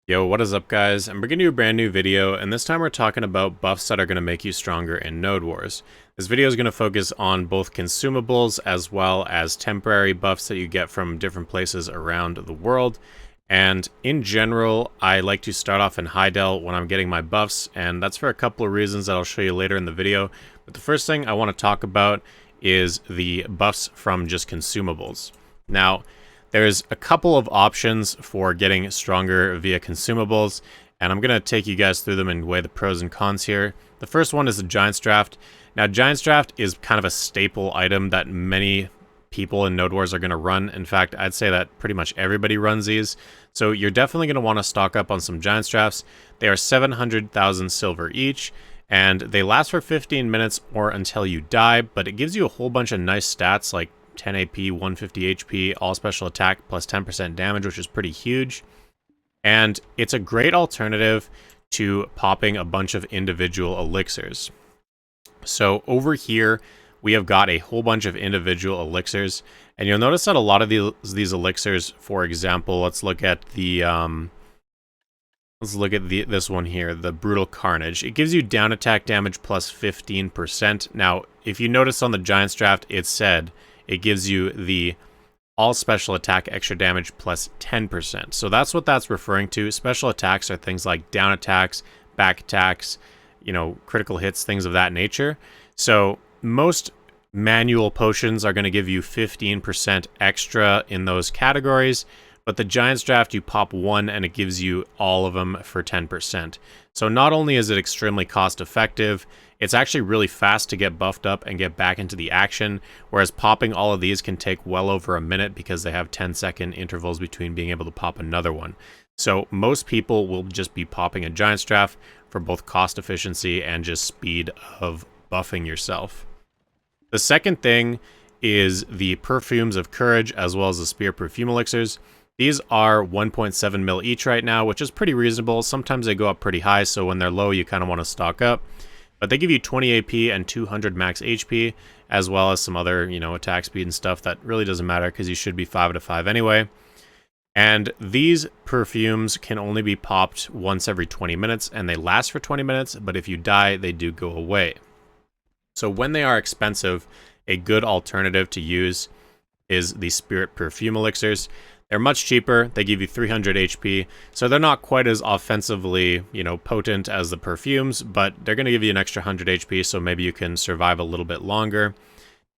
Yo, what is up guys? I'm bringing you a brand new video, and this time we're talking about buffs that are going to make you stronger in Node Wars. This video is going to focus on both consumables as well as temporary buffs that you get from different places around the world. And in general, I like to start off in High Del when I'm getting my buffs, and that's for a couple of reasons that I'll show you later in the video. But the first thing I want to talk about is the buffs from just consumables. Now, there's a couple of options for getting stronger via consumables, and I'm going to take you guys through them and weigh the pros and cons here. The first one is the Giant's Draft. Now, Giant's Draft is kind of a staple item that many people in Node Wars are going to run. In fact, I'd say that pretty much everybody runs these. So you're definitely going to want to stock up on some Giant's Drafts. They are 700,000 silver each, and they last for 15 minutes or until you die, but it gives you a whole bunch of nice stats like 10 AP, 150 HP, all special attack, plus 10% damage, which is pretty huge. And it's a great alternative to popping a bunch of individual elixirs. So over here, we have got a whole bunch of individual elixirs. And you'll notice that a lot of these elixirs, for example, let's look at this one here, the Brutal Carnage. It gives you down attack damage plus 15%. Now, if you notice on the Giant's Draft, it said it gives you the all special attack extra damage plus 10%. So that's what that's referring to. Special attacks are things like down attacks, back attacks, critical hits, things of that nature. So most manual potions are going to give you 15% extra in those categories, but the Giant's Draft, you pop one and it gives you all of them for 10%. So not only is it extremely cost effective, it's actually really fast to get buffed up and get back into the action, whereas popping all of these can take well over a minute because they have 10-second intervals between being able to pop another one. So most people will just be popping a Giant's Draft for both cost efficiency and just speed of buffing yourself. The second thing is the Perfumes of Courage as well as the Spear Perfume Elixirs. These are 1.7 mil each right now, which is pretty reasonable. Sometimes they go up pretty high, so when they're low, you kind of want to stock up. But they give you 20 AP and 200 max HP, as well as some other, attack speed and stuff that really doesn't matter because you should be 5 out of 5 anyway. And these perfumes can only be popped once every 20 minutes, and they last for 20 minutes, but if you die, they do go away. So when they are expensive, a good alternative to use is the Spirit Perfume Elixirs. They're much cheaper. They give you 300 HP, so they're not quite as offensively, potent as the perfumes, but they're going to give you an extra 100 HP, so maybe you can survive a little bit longer.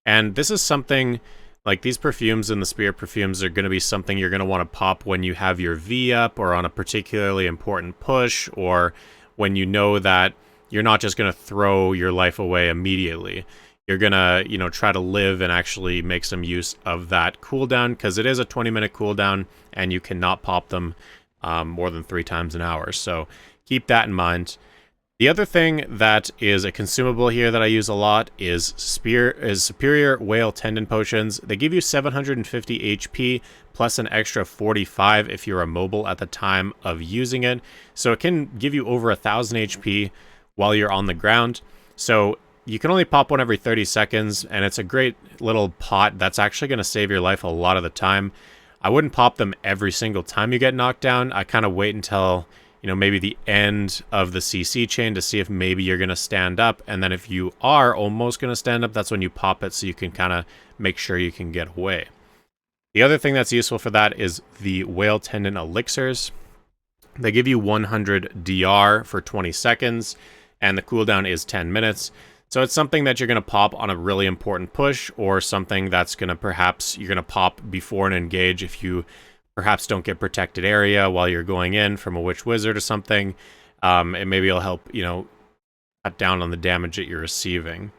And this is something, like these perfumes and the Spear Perfumes are going to be something you're going to want to pop when you have your V up, or on a particularly important push, or when you know that you're not just going to throw your life away immediately. You're gonna, try to live and actually make some use of that cooldown, because it is a 20-minute cooldown, and you cannot pop them more than 3 times an hour. So keep that in mind. The other thing that is a consumable here that I use a lot is Superior Whale Tendon Potions. They give you 750 HP plus an extra 45 if you're immobile at the time of using it. So it can give you over 1,000 HP while you're on the ground. So you can only pop one every 30 seconds, and it's a great little pot that's actually going to save your life a lot of the time. I wouldn't pop them every single time you get knocked down. I kind of wait until, maybe the end of the CC chain to see if maybe you're going to stand up, and then if you are almost going to stand up, that's when you pop it so you can kind of make sure you can get away. The other thing that's useful for that is the Whale Tendon Elixirs. They give you 100 DR for 20 seconds, and the cooldown is 10 minutes. So it's something that you're going to pop on a really important push, or something that's going to you're going to pop before an engage if you perhaps don't get protected area while you're going in from a Witch Wizard or something. And maybe it'll help, cut down on the damage that you're receiving.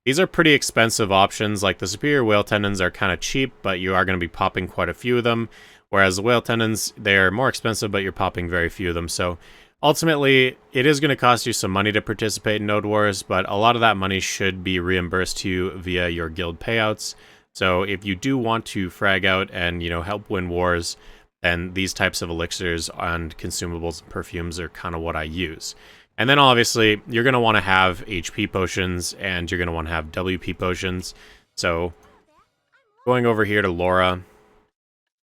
These are pretty expensive options. Like the Superior Whale Tendons are kind of cheap, but you are going to be popping quite a few of them. Whereas the Whale Tendons, they're more expensive, but you're popping very few of them. So ultimately, it is going to cost you some money to participate in Node Wars, but a lot of that money should be reimbursed to you via your guild payouts. So if you do want to frag out and, help win wars, then these types of elixirs and consumables and perfumes are kind of what I use. And then obviously, you're going to want to have HP potions, and you're going to want to have WP potions. So going over here to Laura,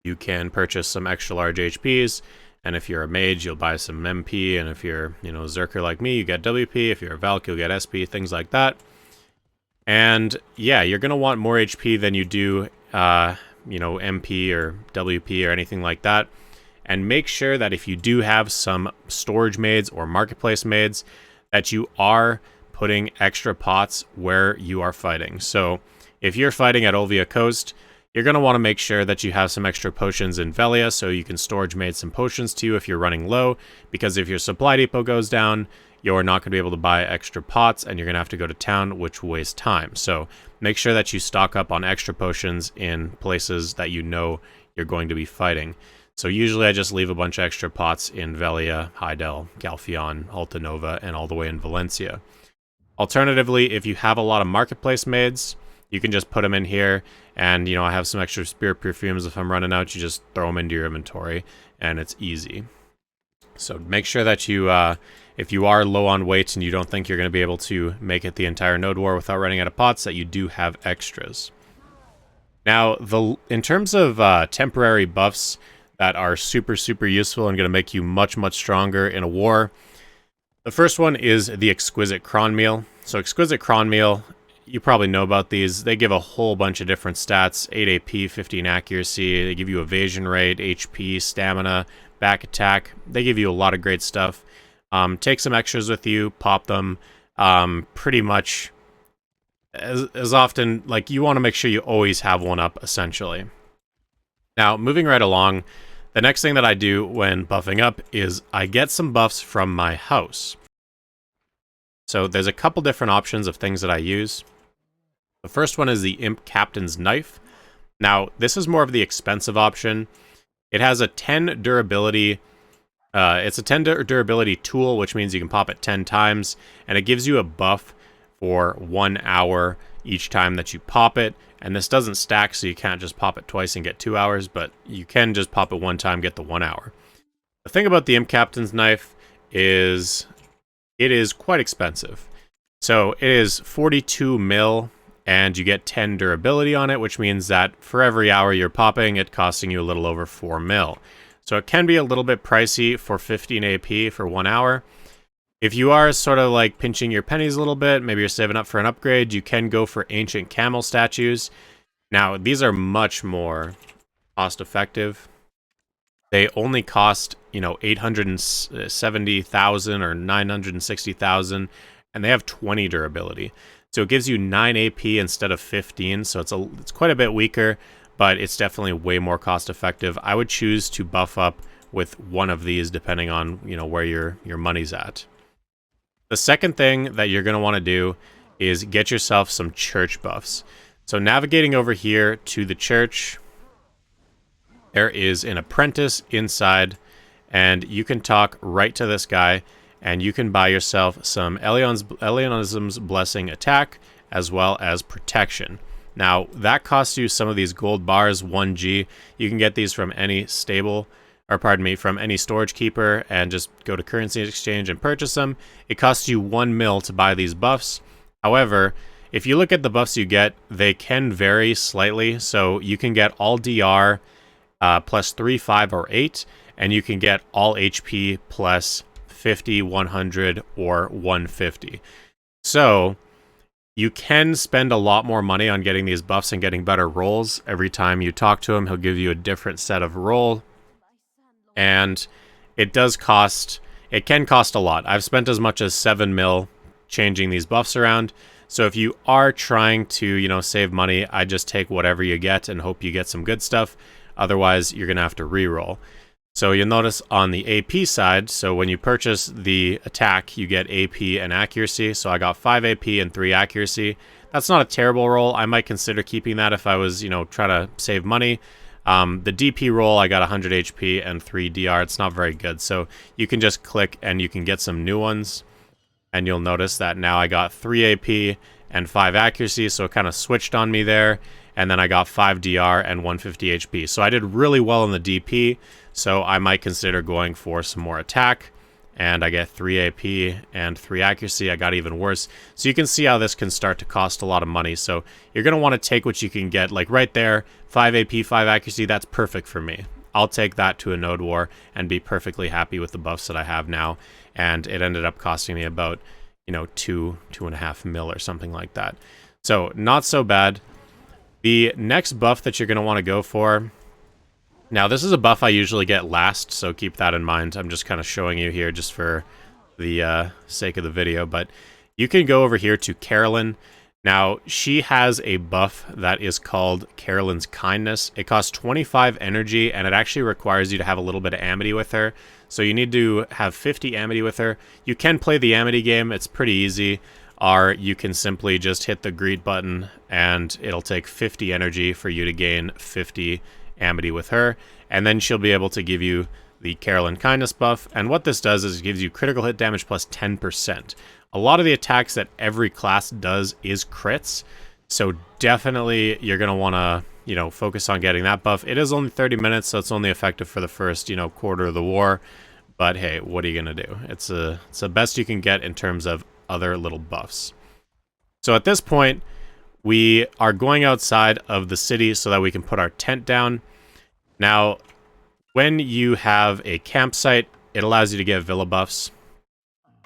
you can purchase some extra large HPs, And if you're a mage, you'll buy some MP, and if you're, you know, a Zerker like me, you get WP. If you're a Valk, you'll get SP, things like that. And yeah, you're going to want more HP than you do, you know, MP or WP or anything like that. And make sure that if you do have some storage maids or marketplace maids, that you are putting extra pots where you are fighting. So if you're fighting at Olvia Coast, you're going to want to make sure that you have some extra potions in Velia so you can storage made some potions to you if you're running low, because if your supply depot goes down, you're not going to be able to buy extra pots and you're going to have to go to town, which will waste time. So make sure that you stock up on extra potions in places that you know you're going to be fighting. So usually I just leave a bunch of extra pots in Velia, Heidel, Galfion, Alta Nova, and all the way in Valencia. Alternatively, if you have a lot of marketplace maids, you can just put them in here, and, you know, I have some extra spirit perfumes. If I'm running out, you just throw them into your inventory, and it's easy. So make sure that you, if you are low on weight and you don't think you're going to be able to make it the entire node war without running out of pots, that you do have extras. Now, in terms of temporary buffs that are super, super useful and going to make you much, much stronger in a war, the first one is the Exquisite Cron Meal. So Exquisite Cron Meal, you probably know about these. They give a whole bunch of different stats: 8 AP, 15 accuracy. They give you evasion rate, HP, stamina, back attack. They give you a lot of great stuff. Take some extras with you, pop them pretty much as often. Like, you want to make sure you always have one up, essentially. Now, moving right along, the next thing that I do when buffing up is I get some buffs from my house. So there's a couple different options of things that I use. The first one is the Imp Captain's Knife. Now, this is more of the expensive option. It has a 10 durability. It's a 10 durability tool, which means you can pop it 10 times, and it gives you a buff for 1 hour each time that you pop it. And this doesn't stack, so you can't just pop it twice and get 2 hours, but you can just pop it one time, get the 1 hour. The thing about the Imp Captain's Knife is it is quite expensive. So it is 42 mil, and you get 10 durability on it, which means that for every hour you're popping, it's costing you a little over 4 mil. So it can be a little bit pricey for 15 AP for 1 hour. If you are sort of like pinching your pennies a little bit, maybe you're saving up for an upgrade, you can go for Ancient Camel statues. Now, these are much more cost effective. They only cost, you know, 870,000 or 960,000, and they have 20 durability. So it gives you 9 AP instead of 15, so it's quite a bit weaker, but it's definitely way more cost effective. I would choose to buff up with one of these depending on, you know, where your money's at. The second thing that you're going to want to do is get yourself some church buffs. So navigating over here to the church, there is an apprentice inside, and you can talk right to this guy, and you can buy yourself some Elionism's Blessing attack, as well as protection. Now, that costs you some of these gold bars, 1G. You can get these from any stable, or pardon me, from any storage keeper, and just go to currency exchange and purchase them. It costs you 1 mil to buy these buffs. However, if you look at the buffs you get, they can vary slightly. So you can get all DR plus 3, 5, or 8, and you can get all HP plus 50, 100, or 150. So you can spend a lot more money on getting these buffs and getting better rolls. Every time you talk to him, he'll give you a different set of roll. And it can cost a lot. I've spent as much as 7 mil changing these buffs around. So if you are trying to, you know, save money, I just take whatever you get and hope you get some good stuff. Otherwise, you're going to have to re-roll. So you'll notice on the AP side, so when you purchase the attack, you get AP and accuracy. So I got 5 AP and 3 accuracy. That's not a terrible roll. I might consider keeping that if I was, you know, trying to save money. The DP roll, I got 100 HP and 3 DR. It's not very good. So you can just click and you can get some new ones. And you'll notice that now I got 3 AP and 5 accuracy. So it kind of switched on me there. And then I got 5 DR and 150 HP. So I did really well in the DP. So I might consider going for some more attack. And I get 3 AP and 3 accuracy. I got even worse. So you can see how this can start to cost a lot of money. So you're going to want to take what you can get. Like right there, 5 AP, 5 accuracy, that's perfect for me. I'll take that to a node war and be perfectly happy with the buffs that I have now. And it ended up costing me about, you know, 2.5 mil or something like that. So not so bad. The next buff that you're going to want to go for, now this is a buff I usually get last, so keep that in mind. I'm just kind of showing you here just for the sake of the video, but you can go over here to Carolyn. Now, she has a buff that is called Carolyn's Kindness. It costs 25 energy, and it actually requires you to have a little bit of Amity with her. So you need to have 50 Amity with her. You can play the Amity game. It's pretty easy. Or you can simply just hit the greet button, and it'll take 50 energy for you to gain 50 Amity with her. And then she'll be able to give you the Carolyn Kindness buff. And what this does is it gives you critical hit damage plus 10%. A lot of the attacks that every class does is crits, so definitely you're going to want to, you know, focus on getting that buff. It is only 30 minutes, so it's only effective for the first, you know, quarter of the war, but hey, what are you going to do? It's the best you can get in terms of other little buffs. So at this point, we are going outside of the city so that we can put our tent down. Now, when you have a campsite, it allows you to get villa buffs.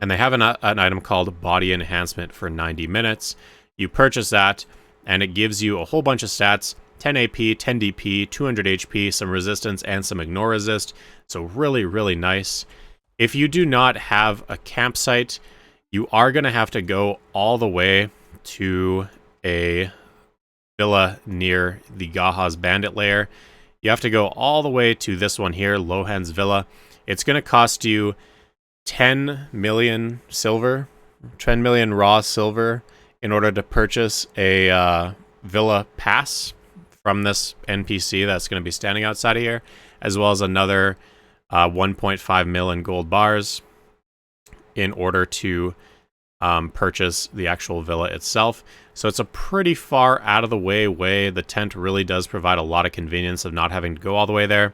And they have an item called Body Enhancement for 90 minutes. You purchase that, and it gives you a whole bunch of stats. 10 AP, 10 DP, 200 HP, some resistance, and some ignore resist. So really, really nice. If you do not have a campsite, you are going to have to go all the way to a villa near the Gaha's Bandit Lair. You have to go all the way to this one here, Lohan's Villa. It's going to cost you 10 million silver, 10 million raw silver in order to purchase a villa pass from this NPC that's going to be standing outside of here, as well as another 1.5 mil in gold bars in order to purchase the actual villa itself. So it's a pretty far out of the way. The tent really does provide a lot of convenience of not having to go all the way there.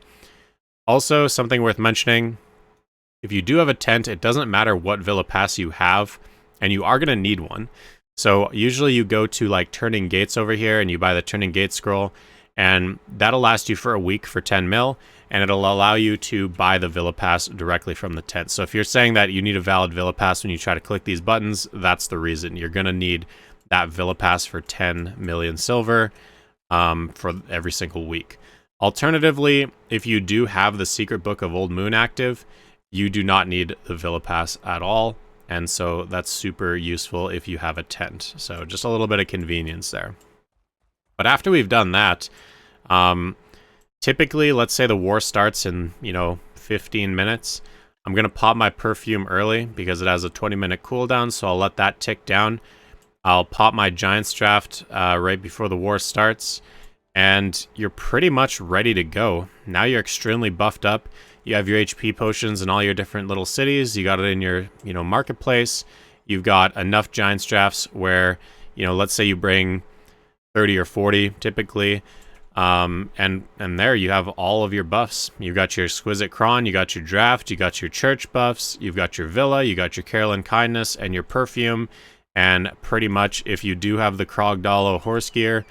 Also, something worth mentioning, if you do have a tent, it doesn't matter what villa pass you have, and you are going to need one. So usually you go to like Turning Gates over here and you buy the Turning Gates scroll, and that'll last you for a week for 10 mil, and it'll allow you to buy the villa pass directly from the tent. So if you're saying that you need a valid villa pass when you try to click these buttons, that's the reason. You're going to need that villa pass for 10 million silver for every single week. Alternatively, if you do have the Secret Book of Old Moon active, you do not need the villa pass at all, and so that's super useful if you have a tent. So just a little bit of convenience there. But after we've done that, typically, let's say the war starts in, 15 minutes. I'm going to pop my perfume early because it has a 20-minute cooldown, so I'll let that tick down. I'll pop my Giant's Draft right before the war starts, and you're pretty much ready to go. Now you're extremely buffed up. You have your HP potions in all your different little cities. You got it in your, marketplace. You've got enough Giant's Drafts where, let's say you bring 30 or 40 typically, and there you have all of your buffs. You've got your Exquisite Cron, you got your Draft, you got your Church buffs, you've got your Villa, you got your Carolyn Kindness, and your Perfume. And pretty much if you do have the Krogdalo horse gear,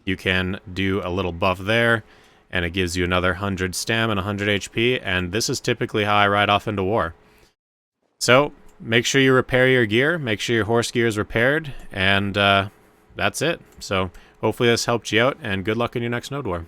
you can do a little buff there, and it gives you another 100 stam and 100 HP, and this is typically how I ride off into war. So, make sure you repair your gear, make sure your horse gear is repaired, and that's it. So, hopefully this helped you out, and good luck in your next node war.